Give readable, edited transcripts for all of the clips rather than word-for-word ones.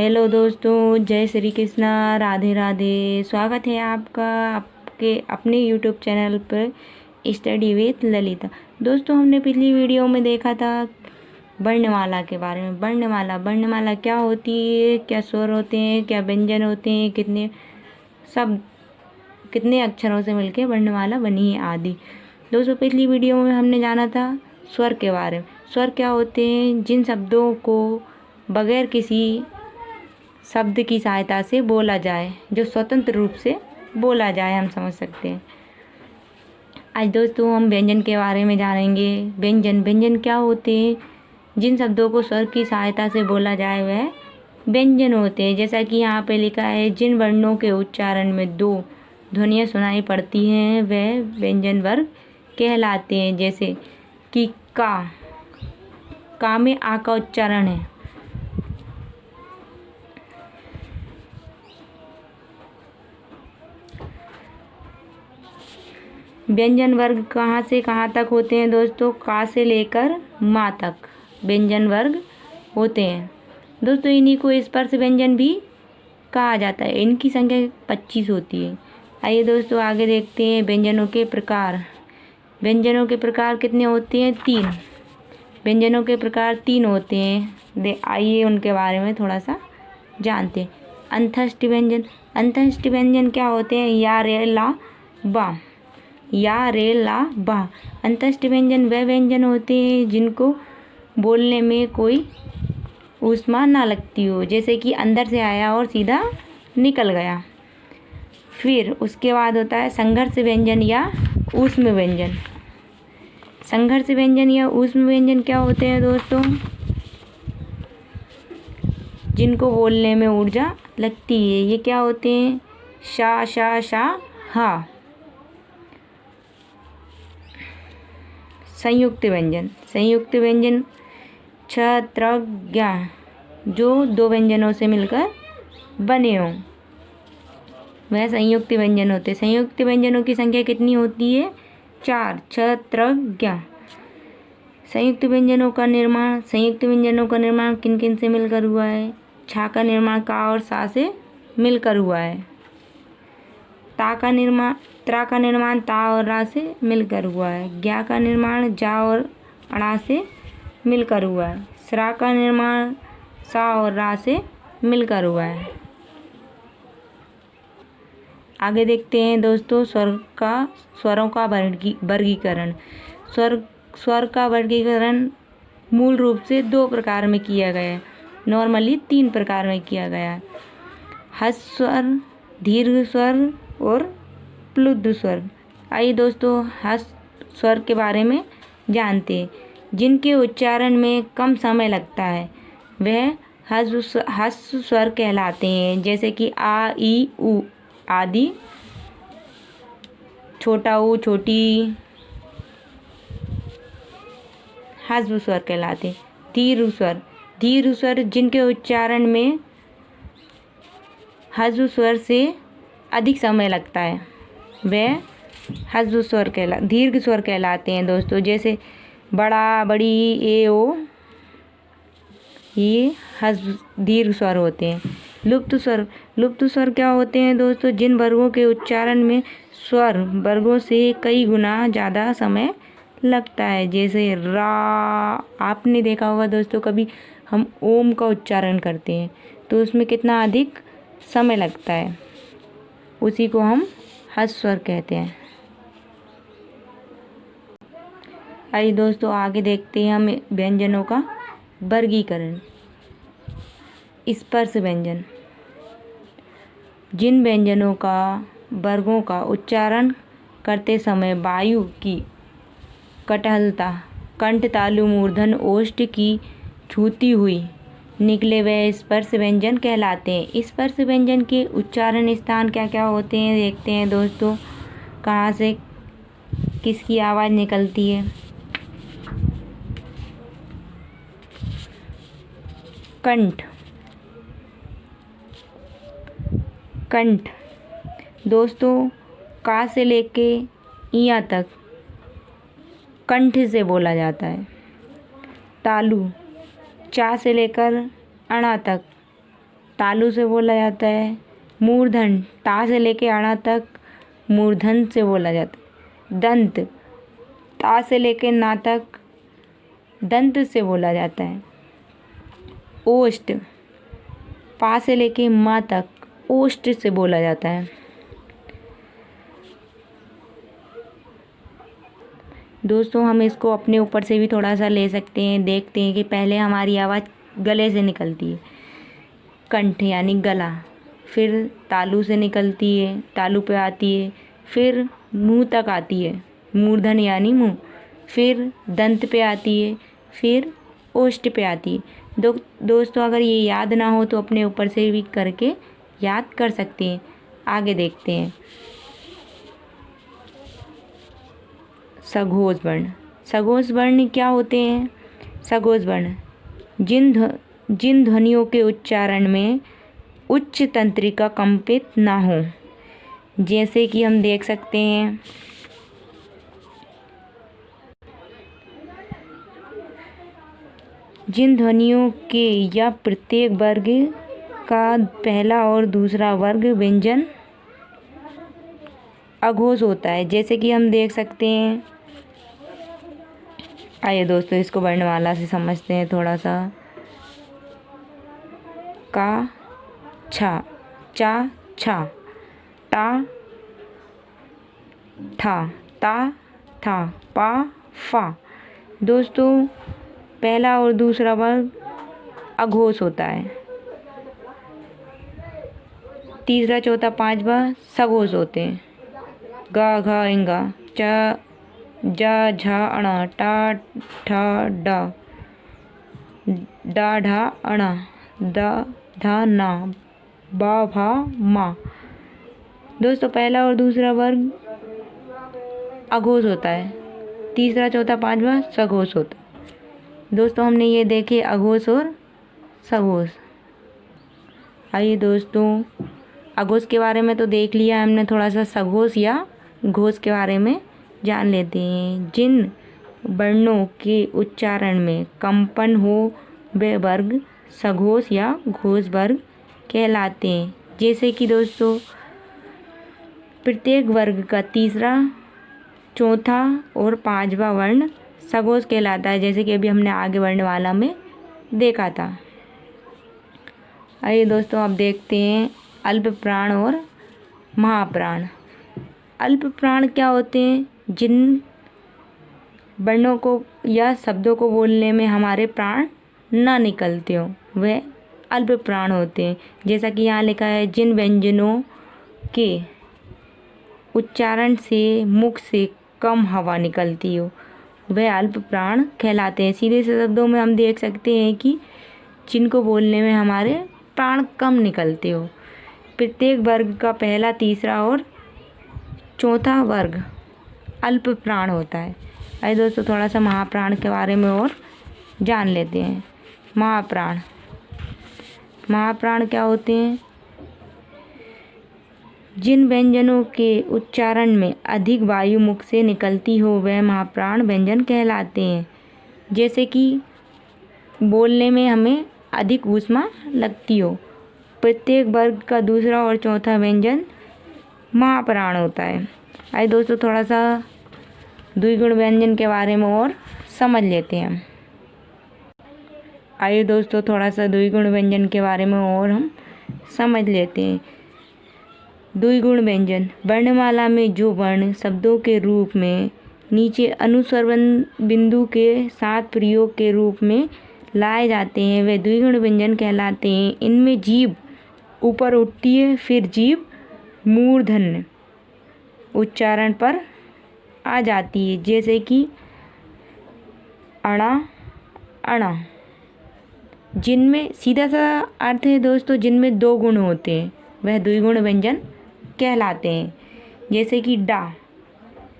Hello दोस्तों, जय श्री कृष्णा, राधे राधे। स्वागत है आपका आपके अपने यूट्यूब चैनल पर स्टडी विथ ललिता। दोस्तों, हमने पिछली वीडियो में देखा था वर्णमाला के बारे में। वर्णमाला क्या होती है, क्या स्वर होते हैं, क्या व्यंजन होते हैं, कितने अक्षरों से मिलकर वर्णमाला बनी है आदि। दोस्तों, पिछली वीडियो में हमने जाना था स्वर के बारे में। स्वर क्या होते हैं, जिन शब्दों को बगैर किसी शब्द की सहायता से बोला जाए, जो स्वतंत्र रूप से बोला जाए, हम समझ सकते हैं। आज दोस्तों हम व्यंजन के बारे में जानेंगे। व्यंजन क्या होते हैं, जिन शब्दों को स्वर की सहायता से बोला जाए वह व्यंजन होते हैं। जैसा कि यहाँ पे लिखा है, जिन वर्णों के उच्चारण में दो ध्वनियाँ सुनाई पड़ती हैं वह व्यंजन वर्ग कहलाते हैं। जैसे कि का में आ का उच्चारण है। व्यंजन वर्ग कहाँ से कहाँ तक होते हैं दोस्तों? का से लेकर माँ तक व्यंजन वर्ग होते हैं। दोस्तों, इन्हीं को स्पर्श व्यंजन भी कहा जाता है। इनकी संख्या 25 होती है। आइए दोस्तों आगे देखते हैं व्यंजनों के प्रकार। व्यंजनों के प्रकार कितने होते हैं? 3। व्यंजनों के प्रकार 3 होते हैं। आइए उनके बारे में थोड़ा सा जानते हैं। अंतस्थ व्यंजन। अंतस्थ व्यंजन क्या होते हैं? या, रे, ला, बा। या, रे, ला, बा। अंतस्थ व्यंजन वह व्यंजन होते हैं जिनको बोलने में कोई ऊष्मा ना लगती हो, जैसे कि अंदर से आया और सीधा निकल गया। फिर उसके बाद होता है संघर्ष व्यंजन या ऊष्म व्यंजन। संघर्ष व्यंजन या ऊष्म व्यंजन क्या होते हैं दोस्तों? जिनको बोलने में ऊर्जा लगती है। ये क्या होते हैं? शा, शा, शा, हा। संयुक्त व्यंजन। संयुक्त व्यंजन छ, त्र, ज्ञ, जो 2 व्यंजनों से मिलकर बने हों वह संयुक्त व्यंजन होते हैं। संयुक्त व्यंजनों की संख्या कितनी होती है? 4, छ, त्र, ज्ञ। संयुक्त व्यंजनों का निर्माण किन किन से मिलकर हुआ है? छा का निर्माण का और सा से मिलकर हुआ है। ता का निर्माण ता और रा से मिलकर हुआ है। ज्ञा का निर्माण जा और अणा से मिलकर हुआ है। स्रा का निर्माण सा और रा से मिलकर हुआ है। आगे देखते हैं दोस्तों स्वरों का वर्गीकरण। स्वर का वर्गीकरण मूल रूप से 2 प्रकार में किया गया है। नॉर्मली 3 प्रकार में किया गया है। ह्रस्व स्वर, दीर्घ स्वर और प्लुत स्वर। आइए दोस्तों ह्रस्व स्वर के बारे में जानते हैं। जिनके उच्चारण में कम समय लगता है वह ह्रस्व स्वर कहलाते हैं। जैसे कि आ, ई, उ आदि। छोटा ऊ, छोटी ह्रस्व स्वर कहलाते हैं। दीर्घ स्वर जिनके उच्चारण में ह्रस्व स्वर से अधिक समय लगता है वह दीर्घ स्वर कहलाते हैं दोस्तों। जैसे बड़ा, बड़ी, ए, ओ, ये दीर्घ स्वर होते हैं। लुप्त स्वर क्या होते हैं दोस्तों? जिन वर्गों के उच्चारण में स्वर वर्गों से कई गुना ज़्यादा समय लगता है। जैसे रा। आपने देखा होगा दोस्तों, कभी हम ओम का उच्चारण करते हैं तो उसमें कितना अधिक समय लगता है, उसी को हम ह्रस्व स्वर कहते हैं। आइए दोस्तों आगे देखते हैं हम व्यंजनों का वर्गीकरण। स्पर्श व्यंजन। जिन व्यंजनों का वर्गों का उच्चारण करते समय वायु की कटहलता कंठ तालु मूर्धन ओष्ठ की छूती हुई निकले वह स्पर्श व्यंजन कहलाते हैं। स्पर्श व्यंजन के उच्चारण स्थान क्या क्या होते हैं देखते हैं दोस्तों। कहाँ से किसकी आवाज़ निकलती है? कंठ दोस्तों, का से लेके इया तक कंठ से बोला जाता है। तालु, चा से लेकर अणा तक तालु से बोला जाता है। मूर्धन टा से लेके अणा तक मूर्धन से बोला जाता है। दंत ता से लेके ना तक दंत से बोला जाता है। ओष्ठ पा से लेके मा तक ओष्ठ से बोला जाता है। दोस्तों हम इसको अपने ऊपर से भी थोड़ा सा ले सकते हैं। देखते हैं कि पहले हमारी आवाज़ गले से निकलती है, कंठ यानी गला, फिर तालु से निकलती है, तालु पे आती है, फिर मुंह तक आती है, मूर्धन यानी मुंह, फिर दंत पे आती है, फिर ओष्ठ पे आती है। दोस्तों अगर ये याद ना हो तो अपने ऊपर से भी करके याद कर सकते हैं। आगे देखते हैं। सघोष वर्ण। सघोष वर्ण क्या होते हैं? सघोष वर्ण जिन ध्वनियों के उच्चारण में उच्च तंत्रिका कंपित ना हो, जैसे कि हम देख सकते हैं जिन ध्वनियों के या प्रत्येक वर्ग का पहला और दूसरा वर्ग व्यंजन अघोष होता है, जैसे कि हम देख सकते हैं। आइए दोस्तों इसको वर्णमाला से समझते हैं थोड़ा सा। का छा, चा छा, टा ठा, ता था, पा फा। दोस्तों पहला और दूसरा वर्ग अघोष होता है। तीसरा चौथा पांचवा सघोष होते हैं। गा घा इंगा, चा जा झा अणा, टा ठा डा, डा ढा अणा, दा धा ना, बा भा मा। दोस्तों पहला और दूसरा वर्ग अघोष होता है, तीसरा चौथा पांचवा सघोष होता है। दोस्तों हमने ये देखे अघोष और सघोष। आइए दोस्तों अघोष के बारे में तो देख लिया हमने, थोड़ा सा सघोष या घोष के बारे में जान लेते हैं। जिन वर्णों के उच्चारण में कंपन हो वे वर्ग सघोष या घोष वर्ग कहलाते हैं। जैसे कि दोस्तों प्रत्येक वर्ग का तीसरा चौथा और पांचवा वर्ण सघोष कहलाता है, जैसे कि अभी हमने आगे वर्णमाला में देखा था। आइए दोस्तों अब देखते हैं अल्प प्राण और महाप्राण। अल्प प्राण क्या होते हैं? जिन वर्णों को या शब्दों को बोलने में हमारे प्राण ना निकलते हो वह अल्प प्राण होते हैं। जैसा कि यहाँ लिखा है जिन व्यंजनों के उच्चारण से मुख से कम हवा निकलती हो वह अल्प प्राण कहलाते हैं। सीधे से शब्दों में हम देख सकते हैं कि जिनको बोलने में हमारे प्राण कम निकलते हो। प्रत्येक वर्ग का पहला तीसरा और चौथा वर्ग अल्प प्राण होता है। आइए दोस्तों थोड़ा सा महाप्राण के बारे में और जान लेते हैं। महाप्राण महाप्राण क्या होते हैं? जिन व्यंजनों के उच्चारण में अधिक वायु मुख से निकलती हो वह महाप्राण व्यंजन कहलाते हैं। जैसे कि बोलने में हमें अधिक ऊष्मा लगती हो। प्रत्येक वर्ग का दूसरा और चौथा व्यंजन महाप्राण होता है। आइए दोस्तों थोड़ा सा द्विगुण व्यंजन के बारे में और समझ लेते हैं। आइए दोस्तों थोड़ा सा द्विगुण व्यंजन के बारे में और हम समझ लेते हैं। द्विगुण व्यंजन वर्णमाला में जो वर्ण शब्दों के रूप में नीचे अनुस्वर बिंदु के साथ प्रयोग के रूप में लाए जाते हैं वे द्विगुण व्यंजन कहलाते हैं। इनमें जीभ ऊपर उठती है, फिर जीभ मूर्धन्य उच्चारण पर आ जाती है, जैसे कि अणा अणा। जिनमें सीधा सा अर्थ है दोस्तों जिनमें दो गुण होते हैं वह द्विगुण व्यंजन कहलाते हैं। जैसे कि डा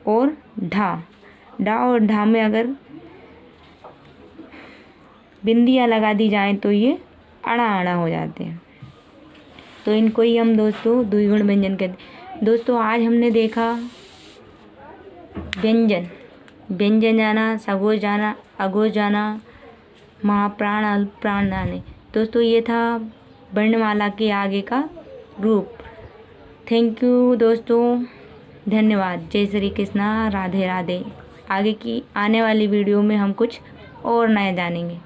और ढा। डा और ढा में अगर बिंदियाँ लगा दी जाएं तो ये अणा अणा हो जाते हैं। तो इनको ही हम दोस्तों द्विगुण व्यंजन कहते हैं। दोस्तों आज हमने देखा व्यंजन, व्यंजन जाना, सघोष जाना, अघोष जाना, महाप्राण अल्प प्राण जाने। दोस्तों ये था वर्णमाला के आगे का रूप। थैंक यू दोस्तों, धन्यवाद। जय श्री कृष्णा, राधे राधे। आगे की आने वाली वीडियो में हम कुछ और नया जानेंगे।